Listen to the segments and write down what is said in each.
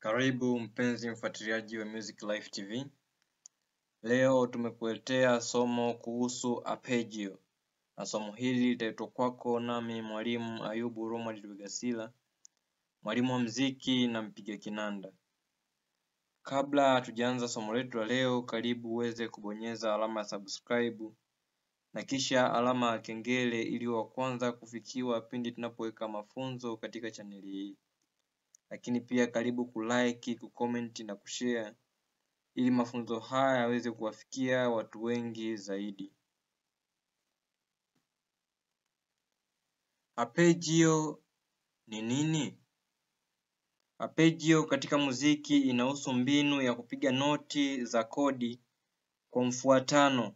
Karibu mpenzi mfuatiliaji wa Music Life TV. Leo tumekuletea somo kuhusu arpeggio. Na somo hili litaletwa kwako nami mwalimu Ayubu Romad Lwegasila, mwalimu wa muziki na mpiga kinanda. Kabla hatujaanza somo letu la leo, karibu uweze kubonyeza alama ya subscribe na kisha alama ya kengele ili wa kwanza kufikiwa pindi tunapoweka mafunzo katika chaneli hii. Lakini pia karibu kulike, kucomment na kushare ili mafunzo haya yaweze kuwafikia watu wengi zaidi. Arpeggio ni nini? Arpeggio katika muziki inahusu mbinu ya kupiga noti za kodi kwa mfuatano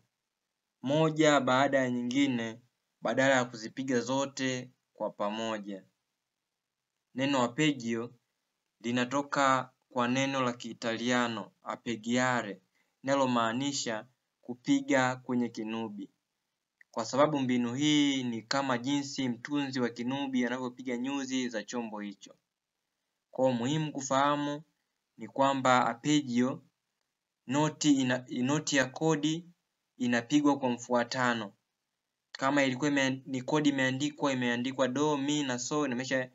moja baada ya nyingine badala ya kuzipiga zote kwa pamoja. Neno arpeggio linatoka kwa neno la Kiitaliano arpeggiare linalomaanisha kupiga kwenye kinubi. Kwa sababu mbinu hii ni kama jinsi mtunzi wa kinubi anavyopiga nyuzi za chombo hicho. Kwa muhimu kufahamu ni kwamba arpeggio noti ya kodi inapigwa kwa mfuatano. Kama ilikuwa ni kodi imeandikwa do, mi na so, inamaanisha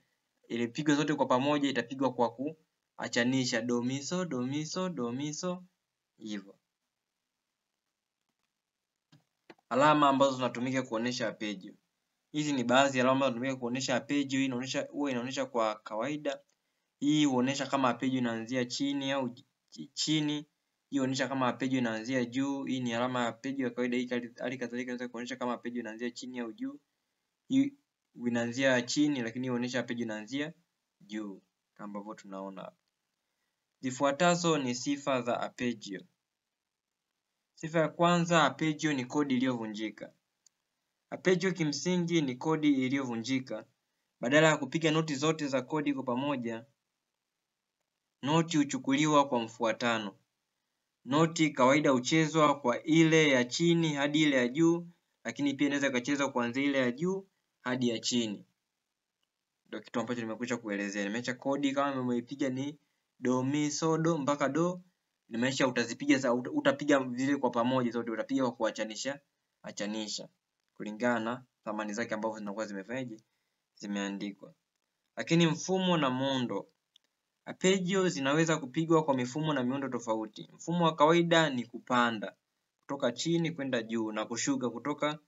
ilipigwa zote kwa pamoja itapigwa kwa kuachanisha do mi so do mi so do mi so hivyo. Alama ambazo zinatumika kuonesha arpeggio. Hizi ni baadhi ya alama ambazo zinatumika kuonesha arpeggio. Hii inaonesha kwa kawaida. Hii huonesha kama arpeggio inaanzia chini au chini. Hii huonesha kama arpeggio inaanzia juu. Hii ni alama ya arpeggio ya kawaida. Hii hali kadhalika inaweza kuonesha kama arpeggio inaanzia chini au juu. Hii inaanzia chini lakini huonesha arpeggio inaanzia juu kama ambavyo tunaona hapa. Zifuatazo ni sifa za arpeggio. Sifa ya kwanza, arpeggio ni kodi iliyovunjika. Arpeggio kimsingi ni kodi iliyovunjika. Badala ya kupiga noti zote za kodi kwa pamoja, noti huchukuliwa kwa mfuatano. Noti kawaida huchezwa kwa ile ya chini hadi ile ya juu, lakini pia inaweza ikachezwa kuanzia ile ya juu hadi ya chini. Ndio kitu ambacho nimekwisha kuelezea. Nimeacha kodi kama umeipiga ni do mi so do mpaka do, nimaanisha utapiga vile kwa pamoja zote, utapiga kwa kuachanisha kulingana na thamani zake ambazo zinakuwa zimeandikwa. Lakini mfumo na muundo. Arpeggio zinaweza kupigwa kwa mifumo na miundo tofauti. Mfumo wa kawaida ni kupanda kutoka chini kwenda juu na kushuka kutoka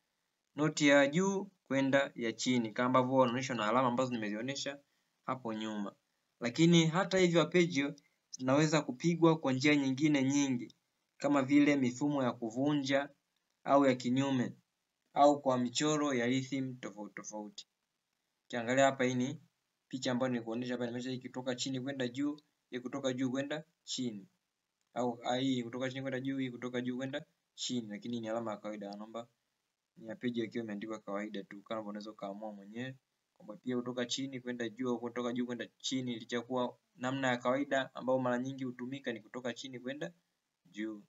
noti ya juu kwenda ya chini kama ambavyo wanaonyeshwa na alama ambazo nimezionyesha hapo nyuma. Lakini hata hivyo arpeggio zinaweza kupigwa kwa njia nyingine nyingi kama vile mifumo ya kuvunja au ya kinyume au kwa michoro ya rhythm tofauti tofauti. Ukiangalia hapa, hii ni picha ambayo nilikuonyesha hapa, nimesha hii kutoka chini kwenda juu, hii kutoka juu kwenda chini. Au hii kutoka chini kwenda juu, hii kutoka juu kwenda chini, lakini ni alama ya kawaida. Naomba ni arpeggio ikiwa imeandikwa kawaida tu, kama unaweza kaamua mwenyewe kwamba pia kutoka chini kwenda juu au kutoka juu kwenda chini, ilichokuwa namna ya kawaida ambayo mara nyingi hutumika ni kutoka chini kwenda juu.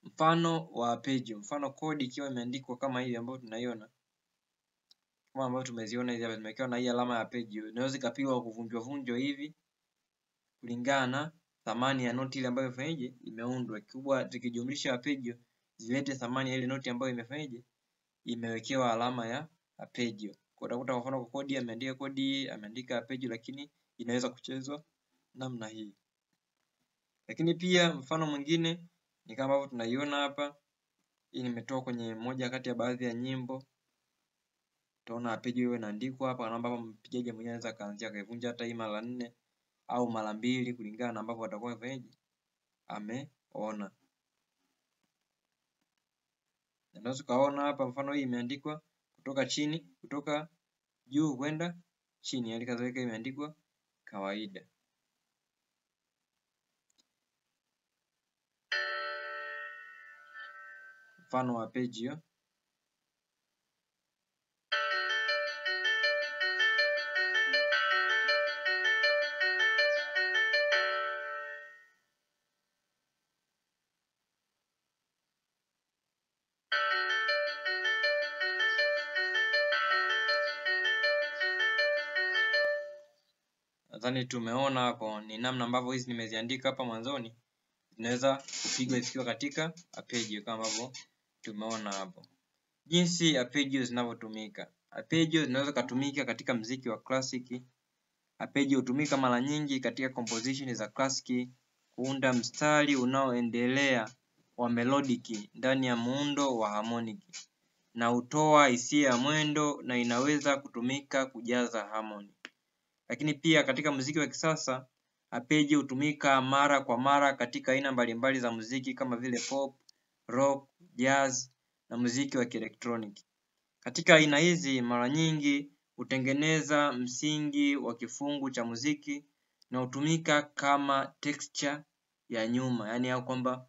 Mfano wa arpeggio, mfano kodi ikiwa imeandikwa kama hii ambayo tunaiona, kama ambayo tumeziona hizi hapa, zimewekewa na hii alama ya arpeggio. Inaweza ikapigwa kuvunjwa hivi kulingana na thamani ya noti ile ambayo imeundwa. Kikubwa tukijumlisha arpeggio zilete thamani ya ile noti ambayo imewekewa alama ya arpeggio. Kwa utakuta kwa mfano kwa kodi ameandika kodi, ameandika arpeggio, lakini inaweza kuchezwa namna hii. Lakini pia mfano mwingine ni kama ambavyo tunaiona hapa. Hii nimetoa kwenye moja kati ya baadhi ya nyimbo. Utaona arpeggio hiyo inaandikwa hapa, na ambapo mpigaji mwenyewe anaweza kaanzia kaivunja hata hii mara 4 au mara 2 kulingana na ambapo atakuwa ameona. Unaweza kaona hapa mfano hii imeandikwa kutoka juu kwenda chini, hali kadhalika imeandikwa kawaida. Mfano wa arpeggio. Nadhani tumeona hapo ni namna ambavyo hizi nimeziandika hapa mwanzoni zinaweza kupigwa zikiwa katika arpeggio kama ambavyo tumeona hapo. Jinsi arpeggio zinavyotumika. Arpeggio zinaweza kutumika katika muziki wa classic. Arpeggio hutumika mara nyingi katika composition za classic kuunda mstari unaoendelea wa melodic ndani ya muundo wa harmonic na hutoa hisia ya mwendo na inaweza kutumika kujaza harmony. Lakini pia katika muziki wa kisasa arpeggio hutumika mara kwa mara katika aina mbalimbali za muziki kama vile pop, rock, jazz na muziki wa kielektroniki. Katika aina hizi mara nyingi hutengeneza msingi wa kifungu cha muziki na hutumika kama texture ya nyuma, yaani au kwamba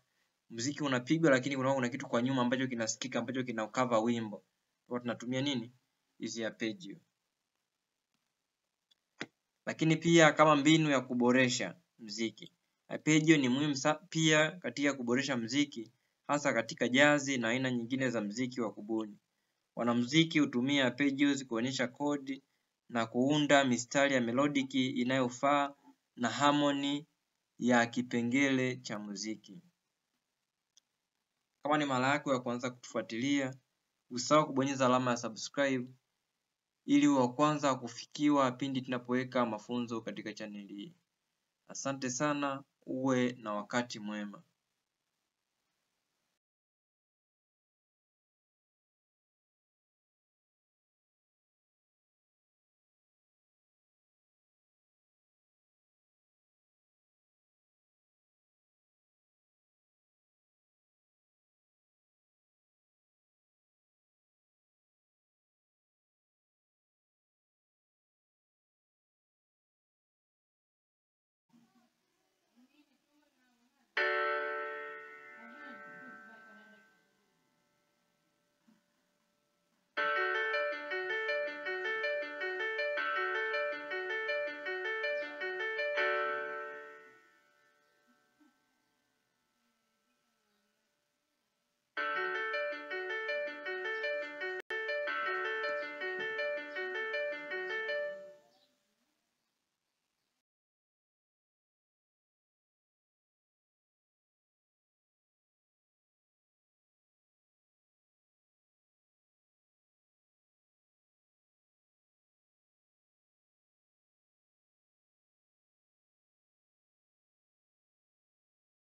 muziki unapigwa lakini kuna kitu kwa nyuma ambacho kinasikika ambacho kina cover wimbo. Kwa tunatumia nini? Hizi arpeggio. Lakini pia kama mbinu ya kuboresha muziki. Arpeggio ni muhimu pia katika kuboresha muziki hasa katika jazi na aina nyingine za muziki wa kubuni. Wanamuziki hutumia arpeggios kuonyesha kodi na kuunda mistari ya melodic inayofaa na harmony ya kipengele cha muziki. Kama ni mara yako ya kwanza kutufuatilia, usisahau kubonyeza alama ya subscribe ili uwe wa kwanza kufikiwa pindi tunapoweka mafunzo katika chaneli hii. Asante sana, uwe na wakati mwema.